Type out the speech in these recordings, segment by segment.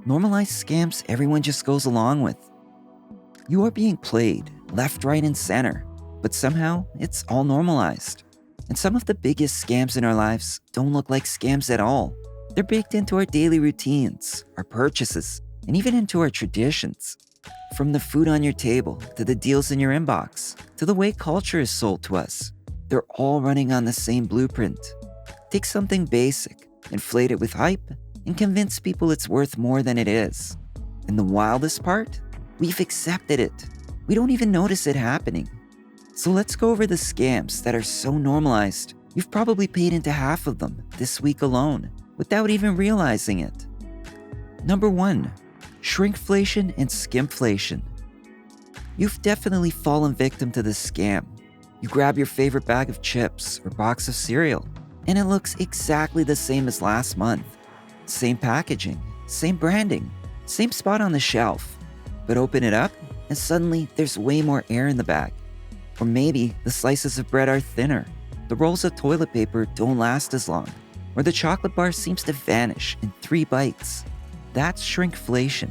Normalized scams everyone just goes along with. You are being played left, right, and center, but somehow it's all normalized. And some of the biggest scams in our lives don't look like scams at all. They're baked into our daily routines, our purchases, and even into our traditions. From the food on your table, to the deals in your inbox, to the way culture is sold to us, they're all running on the same blueprint. Take something basic, inflate it with hype, and convince people it's worth more than it is. And the wildest part? We've accepted it. We don't even notice it happening. So let's go over the scams that are so normalized, you've probably paid into half of them this week alone, without even realizing it. Number 1. Shrinkflation and skimpflation. You've definitely fallen victim to this scam. You grab your favorite bag of chips or box of cereal, and it looks exactly the same as last month. Same packaging, same branding, same spot on the shelf. But open it up, and suddenly there's way more air in the bag. Or maybe the slices of bread are thinner, the rolls of toilet paper don't last as long, or the chocolate bar seems to vanish in 3 bites. That's shrinkflation.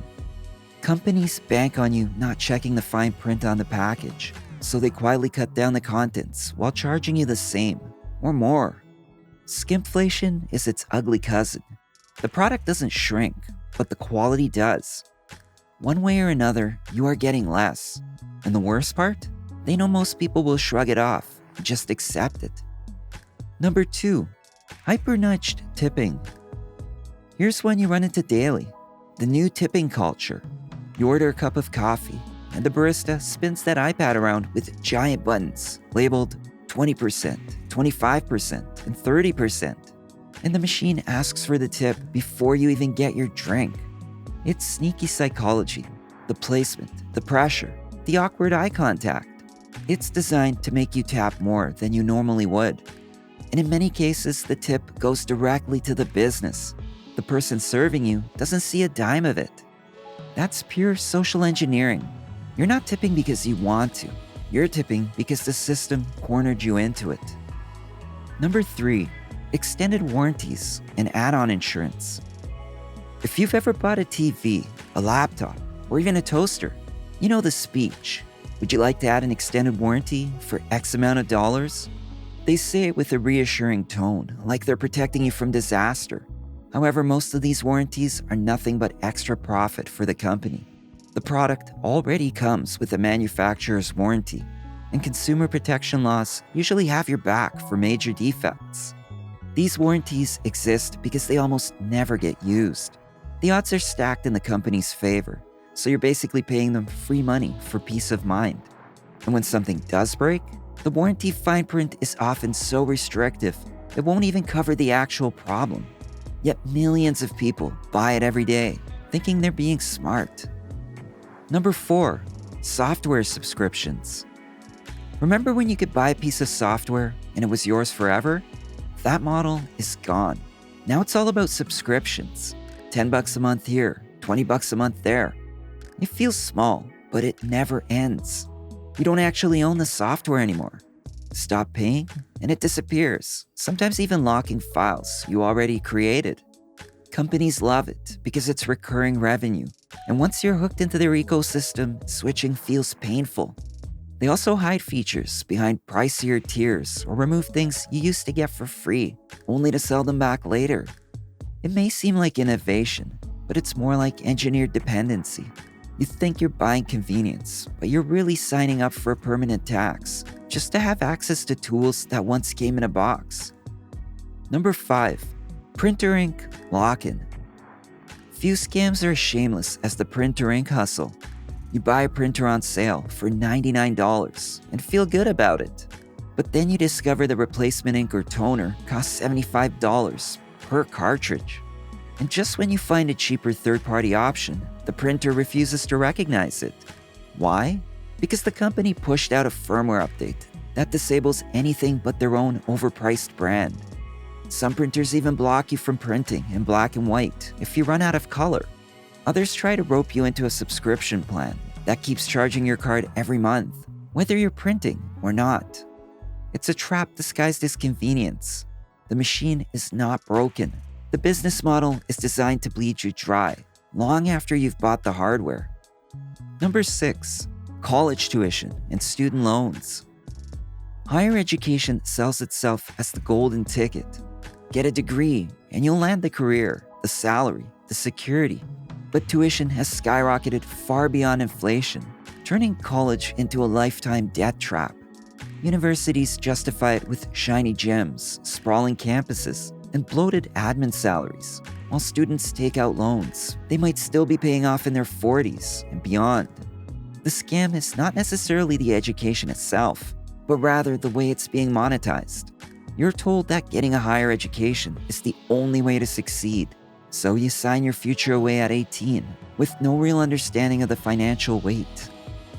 Companies bank on you not checking the fine print on the package, so they quietly cut down the contents while charging you the same, or more. Skimpflation is its ugly cousin. The product doesn't shrink, but the quality does. One way or another, you are getting less. And the worst part? They know most people will shrug it off and just accept it. Number 2. Hyper-nudged tipping. Here's one you run into daily. The new tipping culture. You order a cup of coffee, and the barista spins that iPad around with giant buttons labeled 20%, 25%, and 30%. And the machine asks for the tip before you even get your drink. It's sneaky psychology, the placement, the pressure, the awkward eye contact. It's designed to make you tap more than you normally would. And in many cases, the tip goes directly to the business. The person serving you doesn't see a dime of it. That's pure social engineering. You're not tipping because you want to. You're tipping because the system cornered you into it. Number 3. Extended warranties and add-on insurance. If you've ever bought a TV, a laptop, or even a toaster, you know the speech. Would you like to add an extended warranty for X amount of dollars? They say it with a reassuring tone, like they're protecting you from disaster. However, most of these warranties are nothing but extra profit for the company. The product already comes with a manufacturer's warranty, and consumer protection laws usually have your back for major defects. These warranties exist because they almost never get used. The odds are stacked in the company's favor, so you're basically paying them free money for peace of mind. And when something does break, the warranty fine print is often so restrictive, it won't even cover the actual problem. Yet millions of people buy it every day, thinking they're being smart. Number 4. Software subscriptions. Remember when you could buy a piece of software and it was yours forever? That model is gone. Now it's all about subscriptions. $10 a month here, $20 a month there. It feels small, but it never ends. You don't actually own the software anymore. Stop paying, and it disappears, sometimes even locking files you already created. Companies love it because it's recurring revenue, and once you're hooked into their ecosystem, switching feels painful. They also hide features behind pricier tiers or remove things you used to get for free, only to sell them back later. It may seem like innovation, but it's more like engineered dependency. You think you're buying convenience, but you're really signing up for a permanent tax just to have access to tools that once came in a box. Number 5. Printer ink lock-in. Few scams are as shameless as the printer ink hustle. You buy a printer on sale for $99 and feel good about it. But then you discover the replacement ink or toner costs $75 per cartridge. And just when you find a cheaper third-party option, the printer refuses to recognize it. Why? Because the company pushed out a firmware update that disables anything but their own overpriced brand. Some printers even block you from printing in black and white if you run out of color. Others try to rope you into a subscription plan that keeps charging your card every month, whether you're printing or not. It's a trap disguised as convenience. The machine is not broken. The business model is designed to bleed you dry, long after you've bought the hardware. Number 6. College tuition and student loans. Higher education sells itself as the golden ticket. Get a degree and you'll land the career, the salary, the security. But tuition has skyrocketed far beyond inflation, turning college into a lifetime debt trap. Universities justify it with shiny gyms, sprawling campuses, and bloated admin salaries. While students take out loans they might still be paying off in their 40s and beyond. The scam is not necessarily the education itself, but rather the way it's being monetized. You're told that getting a higher education is the only way to succeed, so you sign your future away at 18 with no real understanding of the financial weight.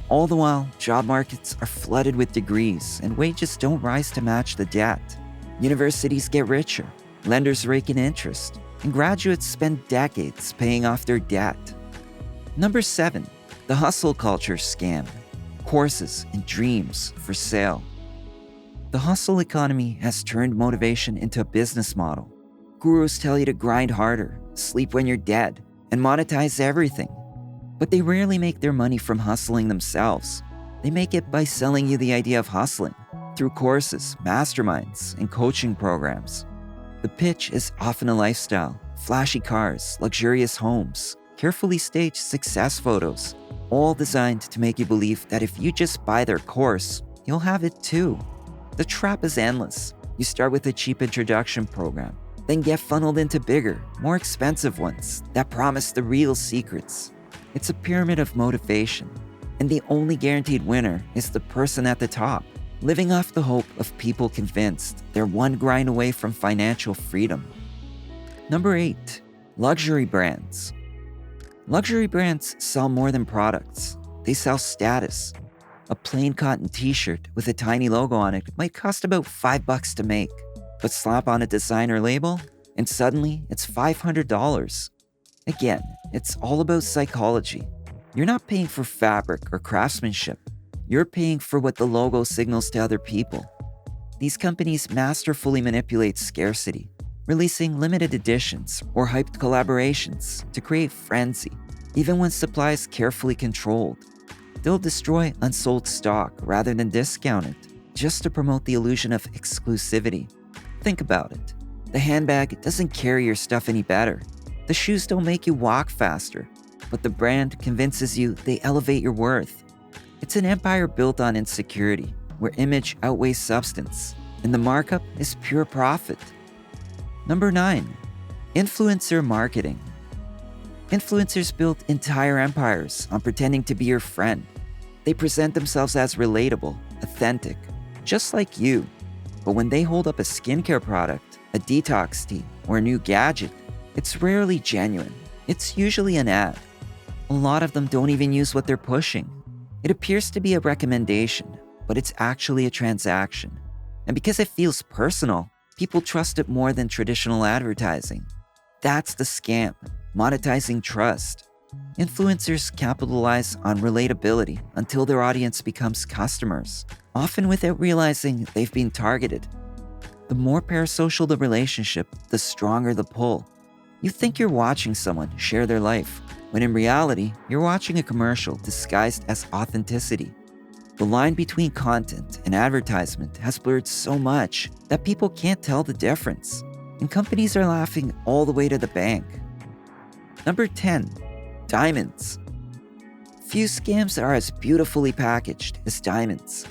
All the while, job markets are flooded with degrees and wages don't rise to match the debt. Universities get richer, lenders rake in interest, and graduates spend decades paying off their debt. Number 7. The hustle culture scam. Courses and dreams for sale. The hustle economy has turned motivation into a business model. Gurus tell you to grind harder, sleep when you're dead, and monetize everything. But they rarely make their money from hustling themselves. They make it by selling you the idea of hustling through courses, masterminds, and coaching programs. The pitch is often a lifestyle, flashy cars, luxurious homes, carefully staged success photos, all designed to make you believe that if you just buy their course, you'll have it too. The trap is endless. You start with a cheap introduction program, then get funneled into bigger, more expensive ones that promise the real secrets. It's a pyramid of motivation, and the only guaranteed winner is the person at the top, living off the hope of people convinced they're one grind away from financial freedom. Number 8. Luxury brands. Luxury brands sell more than products. They sell status. A plain cotton t-shirt with a tiny logo on it might cost about $5 to make, but slap on a designer label and suddenly it's $500. Again, it's all about psychology. You're not paying for fabric or craftsmanship. You're paying for what the logo signals to other people. These companies masterfully manipulate scarcity, releasing limited editions or hyped collaborations to create frenzy, even when supply is carefully controlled. They'll destroy unsold stock rather than discount it, just to promote the illusion of exclusivity. Think about it. The handbag doesn't carry your stuff any better. The shoes don't make you walk faster, but the brand convinces you they elevate your worth. It's an empire built on insecurity, where image outweighs substance, and the markup is pure profit. Number 9. Influencer marketing. Influencers built entire empires on pretending to be your friend. They present themselves as relatable, authentic, just like you. But when they hold up a skincare product, a detox tea, or a new gadget, it's rarely genuine. It's usually an ad. A lot of them don't even use what they're pushing. It appears to be a recommendation, but it's actually a transaction. And because it feels personal, people trust it more than traditional advertising. That's the scam, monetizing trust. Influencers capitalize on relatability until their audience becomes customers, often without realizing they've been targeted. The more parasocial the relationship, the stronger the pull. You think you're watching someone share their life, when in reality, you're watching a commercial disguised as authenticity. The line between content and advertisement has blurred so much that people can't tell the difference, and companies are laughing all the way to the bank. Number 10. Diamonds. Few scams are as beautifully packaged as diamonds.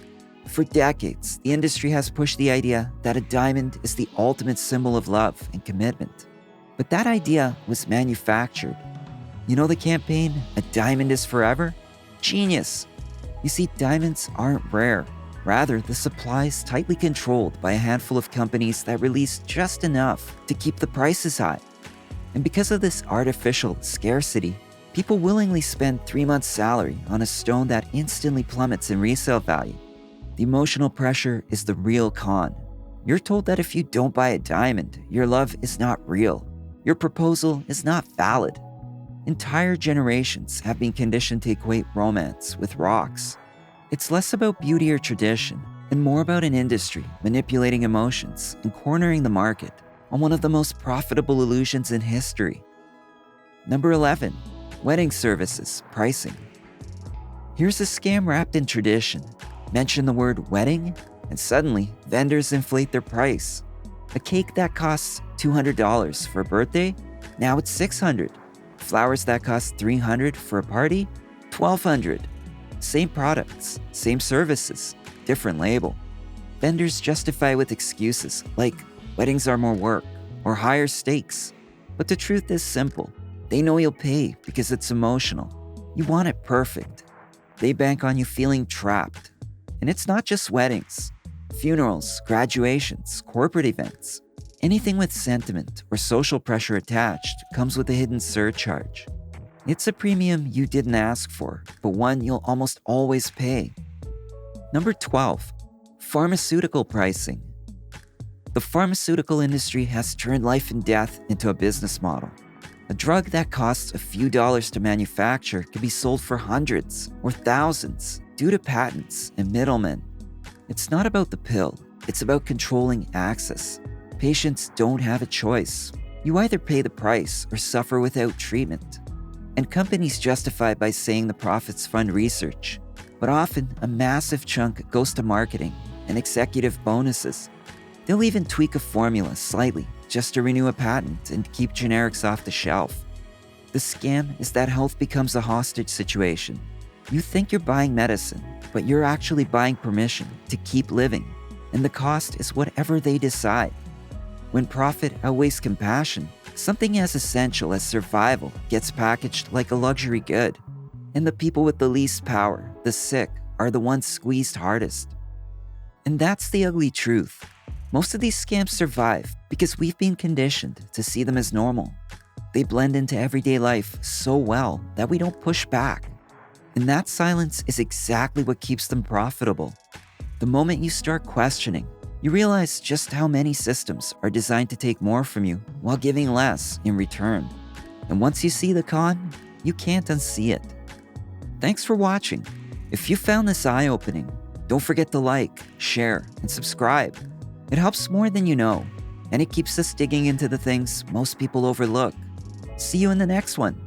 For decades, the industry has pushed the idea that a diamond is the ultimate symbol of love and commitment. But that idea was manufactured. You know the campaign, "A Diamond is Forever"? Genius! You see, diamonds aren't rare. Rather, the supply is tightly controlled by a handful of companies that release just enough to keep the prices high. And because of this artificial scarcity, people willingly spend 3 months' salary on a stone that instantly plummets in resale value. The emotional pressure is the real con. You're told that if you don't buy a diamond, your love is not real. Your proposal is not valid. Entire generations have been conditioned to equate romance with rocks. It's less about beauty or tradition, and more about an industry manipulating emotions and cornering the market on one of the most profitable illusions in history. Number 11. Wedding services, pricing. Here's a scam wrapped in tradition. Mention the word wedding, and suddenly vendors inflate their price. A cake that costs $200 for a birthday, now it's $600. Flowers that cost $300 for a party, $1,200. Same products, same services, different label. Vendors justify with excuses like weddings are more work or higher stakes. But the truth is simple. They know you'll pay because it's emotional. You want it perfect. They bank on you feeling trapped. And it's not just weddings. Funerals, graduations, corporate events. Anything with sentiment or social pressure attached comes with a hidden surcharge. It's a premium you didn't ask for, but one you'll almost always pay. Number 12, pharmaceutical pricing. The pharmaceutical industry has turned life and death into a business model. A drug that costs a few dollars to manufacture can be sold for hundreds or thousands due to patents and middlemen. It's not about the pill, it's about controlling access. Patients don't have a choice. You either pay the price or suffer without treatment. And companies justify by saying the profits fund research. But often, a massive chunk goes to marketing and executive bonuses. They'll even tweak a formula slightly just to renew a patent and keep generics off the shelf. The scam is that health becomes a hostage situation. You think you're buying medicine, but you're actually buying permission to keep living. And the cost is whatever they decide. When profit outweighs compassion, something as essential as survival gets packaged like a luxury good. And the people with the least power, the sick, are the ones squeezed hardest. And that's the ugly truth. Most of these scams survive because we've been conditioned to see them as normal. They blend into everyday life so well that we don't push back. And that silence is exactly what keeps them profitable. The moment you start questioning, you realize just how many systems are designed to take more from you while giving less in return. And once you see the con, you can't unsee it. Thanks for watching. If you found this eye-opening, don't forget to like, share, and subscribe. It helps more than you know, and it keeps us digging into the things most people overlook. See you in the next one.